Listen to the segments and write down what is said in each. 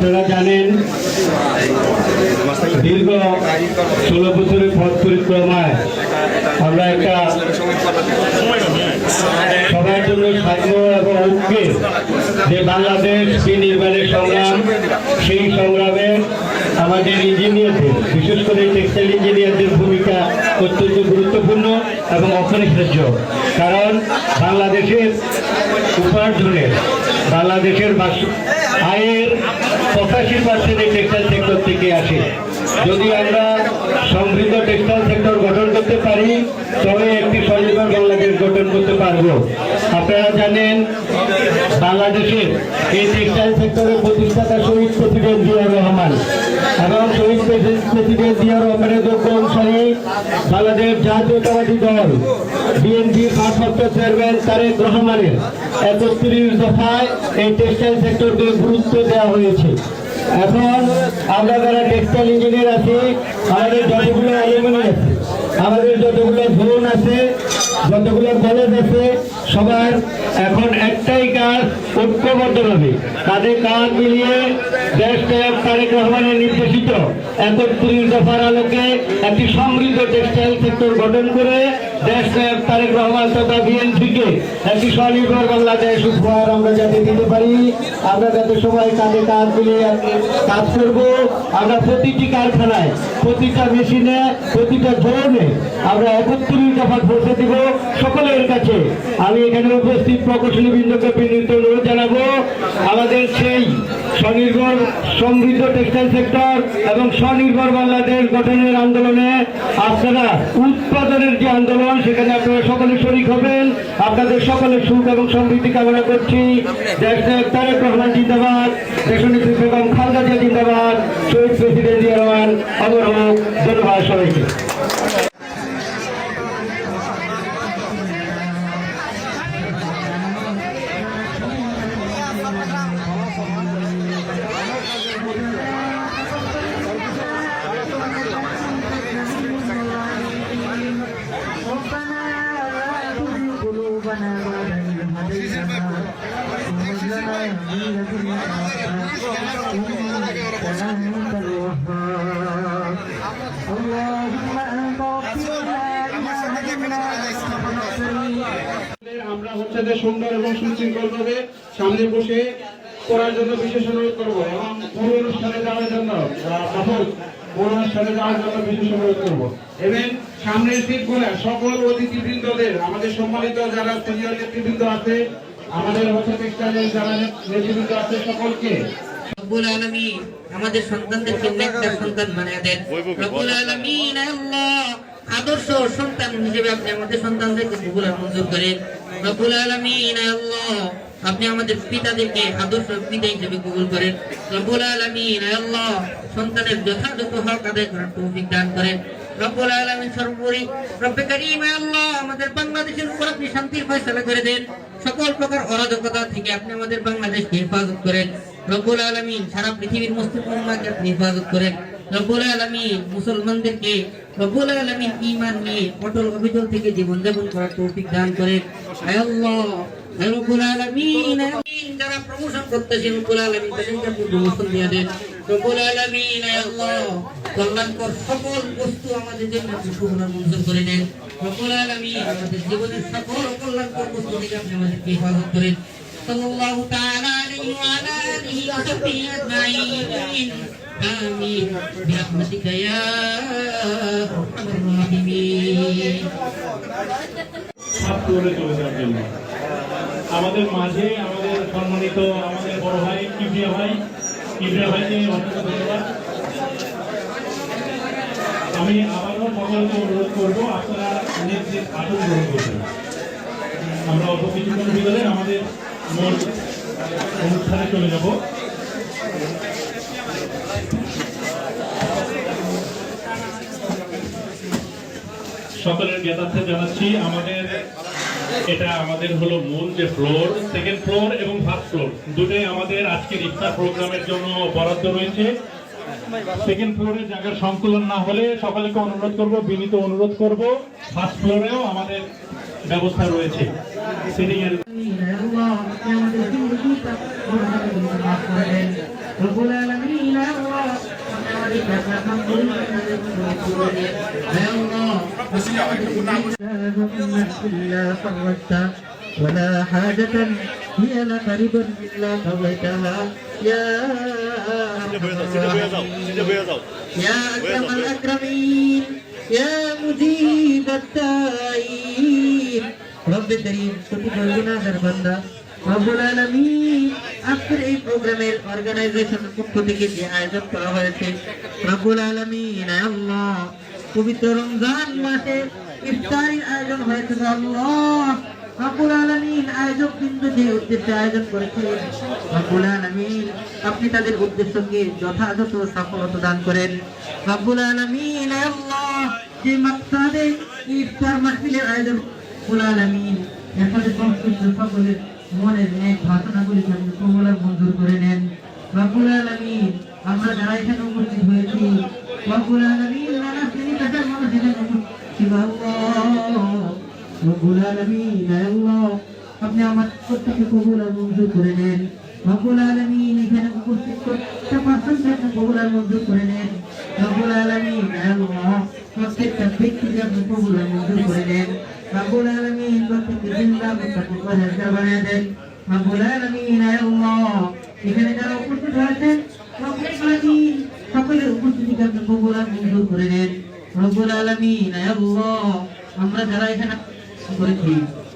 আপনারা জানেন দীর্ঘ 16 বছরের পথ পরিক্রমায় আমরা একটা সবার জন্য স্বাধীন এবং ঐক্যের যে বাংলাদেশ বিনির্মাণের সংগ্রাম, সেই সংগ্রামে আমাদের ইঞ্জিনিয়ারদের, বিশেষ করে টেক্সটাইল ইঞ্জিনিয়ারদের ভূমিকা অত্যন্ত গুরুত্বপূর্ণ এবং অপরিহার্য। কারণ বাংলাদেশের উপার্জনের, বাংলাদেশের আয়ের 85% এই টেক্সটাইল সেক্টর থেকে আসে। যদি আমরা সমৃদ্ধ টেক্সটাইল সেক্টর গঠন করতে পারি, তবে একটি স্বনির্ভর বাংলাদেশ গঠন করতে পারব। আপনারা জানেন বাংলাদেশের এই টেক্সটাইল সেক্টরের প্রতিষ্ঠাতা শহীদ প্রেসিডেন্ট জিয়াউর রহমান এবং শহীদ প্রেসিডেন্ট জিয়াউর রহমানের যোগ্য অনুসারী বাংলাদেশ জাতীয়তাবাদী দল বিএনপির ভারপ্রাপ্ত চেয়ারম্যান তারেক রহমানের 31 দফায় এই টেক্সটাইল সেক্টরকে গুরুত্ব দেওয়া হয়েছে। এখন আমরা যারা টেক্সটাইল ইঞ্জিনিয়ার আছি, আমাদের যতগুলো অ্যালুমিনি আছে, আমাদের যতগুলো জোন আছে, যতগুলো কলেজ আছে, সবার এখন একটাই কাজ, ঐক্যবদ্ধভাবে কাঁধে কাঁধ মিলিয়ে দেশ নায়ক তারেক রহমানের নির্দেশিত 31 দফার আলোকে একটি সমৃদ্ধ টেক্সটাইল সেক্টর গঠন করে দেশ নায়ক তারেক রহমান তথা বিএনপিকে একটি স্বনির্ভর বাংলাদেশ উপহার আমরা যাতে দিতে পারি। আমরা যাতে সবাই কাঁধে কাঁধ মিলিয়ে কাজ করব। আমরা প্রতিটি কারখানায়, প্রতিটা মেশিনে, প্রতিটা জোনে আমরা 31 দফা পৌঁছে দিব সকলের কাছে। আমি এখানে উপস্থিত প্রকৌশলী বৃন্দকে বিনীত অনুরোধ জানাবো, আমাদের সেই স্বনির্ভর সমৃদ্ধ টেক্সটাইল সেক্টর এবং স্বনির্ভর বাংলাদেশ গঠনের আন্দোলনে আপনারা উৎপাদনের যে আন্দোলন, সেখানে আপনারা সকলে শরীক হবেন। আপনাদের সকলের সুখ এবং সমৃদ্ধি কামনা করছি। দেশ নায়ক তারেক রহমান জিন্দাবাদ, দেশনেত্রী বেগম খালেদা জিয়া জিন্দাবাদ, শহীদ প্রেসিডেন্ট জিয়া রহমান অমর হোক। ধন্যবাদ সবাইকে। আমরা হচ্ছে যে সুন্দর এবং সুশৃঙ্খল ভাবে সামনে বসে করার জন্য বিশেষ অনুরোধ করবো এবং পুরো অনুষ্ঠানে যাওয়ার জন্য বিশেষ অনুরোধ করবো। এবং সামনের সিটগুলো সকল অতিথিবৃন্দদের, আমাদের সম্মানিত যারা সিনিয়র নেতৃবৃন্দ আছে, আমাদের হচ্ছে টেক্সটাইলের যারা নেতৃবৃন্দ আছে, সকলকে রব্বুল আলামিন আমাদের সন্তানদেরকে নেককার সন্তান বানিয়ে দেন। রব্বুল আলামিন আল্লাহ আদর্শ সন্তান হিসেবে আপনি আমাদের সন্তানদেরকে কবুল মঞ্জুর করেন। রব্বুল আলামিন আল্লাহ আপনি আমাদের পিতাদেরকে আদর্শ পিতা হিসেবে কবুল করেন। রব্বুল আলামিন আল্লাহ সন্তানের যথাযথ হক আদায় করার তৌফিক দান করেন। রব্বুল আলামিন সর্বোপরি রব্বে কারীম আল্লাহ আমাদের বাংলাদেশের উপর আপনি শান্তির ফয়সালা করে দেন। সকল প্রকার অরাজকতা থেকে আপনি আমাদের বাংলাদেশকে হেফাজত করেন। রব্বুল আলামিন সারা পৃথিবীর মুসলিম উম্মাহকে আপনি হেফাজত করেন। রব্বুল আলামিন মুসলমানদেরকে রব্বুল আলামিন ঈমান নিয়ে অটল অবিচল থেকে জীবন যাপন করার তৌফিক দান করেন। হে আল্লাহ, হে রব্বুল আলামিন যারা প্রমোশন করতেছেন রব্বুল আলামিন তাদেরকে আপনি প্রমোশন দিয়ে দেন। রব্বুল আলামিন হে আল্লাহ কল্যাণকর সকল বস্তু আমাদের জন্য আপনি কবুল মঞ্জুর করে নেন। রব্বুল আলামিন আমাদের জীবনের সকল কল্যাণকর বস্তু থেকে আপনি আমাদেরকে হেফাজত করেন। সাল্লাল্লাহু তাআলা আলাইহি ওয়া আলা আলিহি ওয়া সাহবিহি আজমাইন। আমিন বিরহমাতিকা ইয়া আরহামার রাহিমিন। চলে যাওয়ার জন্য আমাদের মাঝে আমাদের সম্মানিত আমাদের বড় ভাই কিবরিয়া ভাইকে অসংখ্য ধন্যবাদ। আমি আবারও সকলকে অনুরোধ করবো আপনারা নিজের আসন গ্রহণ করবেন। আমরা অল্প কিছুক্ষণ ভিতরে আমাদের মূল অনুষ্ঠানে চলে যাব। সকলের জ্ঞাতার্থে জানাচ্ছি এটা আমাদের হলো মূল যে ফ্লোর, সেকেন্ড ফ্লোর এবং ফার্স্ট ফ্লোর দুটোই আমাদের আজকের ইফতার প্রোগ্রামের জন্য বরাদ্দ রয়েছে। সেকেন্ড ফ্লোরে জায়গার সংকুলন না হলে সকলকে অনুরোধ করব, বিনীত অনুরোধ করব, ফার্স্ট ফ্লোরেও আমাদের ব্যবস্থা রয়েছে সিটিং এর। গুনাহগুলোকে মাফ করে দেন রব্বুল আলামিন আল্লাহ আমাদের কাছে হামদুলিল্লাহ হে আল্লাহ ولا حاجة هي لك رضا إلا قضيتها يا يا أكرم الأكرمين يا مجيب الداعين رب كريم প্রতিটা গুনাহগার বান্দা রব্বুল আলামিন আজকের এই প্রোগ্রামের অর্গানাইজেশনের পক্ষ থেকে যে আয়োজন করা হয়েছে রব্বুল আলামিন আল্লাহ পবিত্র রমজান মাসে ইফতারির আয়োজন হয়েছে আল্লাহ রব্বুল আলামিন আয়োজক বিন্দু যে উদ্দেশ্যে আয়োজন করেছিলেন রব্বুল আলামিন আপনি তাদের উদ্দেশ্যকে যথাযথ সফলতা দান করেন রব্বুল আলামিন আল্লাহ যে মাকসাদে ইফতার মাহফিলের আয়োজন রব্বুল আলামিন এখানে সংশ্লিষ্ট সকলের মনের নেক বাসনাগুলিকে আপনি কবুল আর মঞ্জুর করে নেন রব্বুল আলামিন আমরা যারা এখানে উপস্থিত হয়েছি রব্বুল আলামিন নানা শ্রেণী পেশার মানুষ এখানে উপস্থিত আল্লাহ রব্বুল আলামিন আল্লাহ আপনি আমার প্রত্যেককে কবুল আর মঞ্জুর করে নেন রব্বুল আলামিন এখানে উপস্থিত প্রত্যেকটা পার্সনকে আপনি কবুল আর মঞ্জুর করে নেন রব্বুল আলামিন আল্লাহ প্রত্যেকটা ব্যক্তিকে আপনি কবুল আর মঞ্জুর করে নেন রব্বুল আলামিন প্রত্যেককে জিন্দা মুত্তাকি পরহেজগার বানিয়ে দেন রব্বুল আলামিন আল্লাহ এখানে যারা উপস্থিত হয়েছেন রব্বুল আলামিন সকলের উপস্থিতিকে আপনি কবুল আর মঞ্জুর করে নেন রব্বুল আলামিন আল্লাহ আমরা যারা এখানে করেছি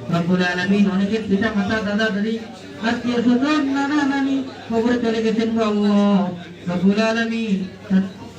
রব্বুল আলামিন অনেকের পিতা মাতা দাদা দাদি আত্মীয় স্বজন নানা নানি কবরে চলে গেছেন আল্লাহ রব্বুল আলামিন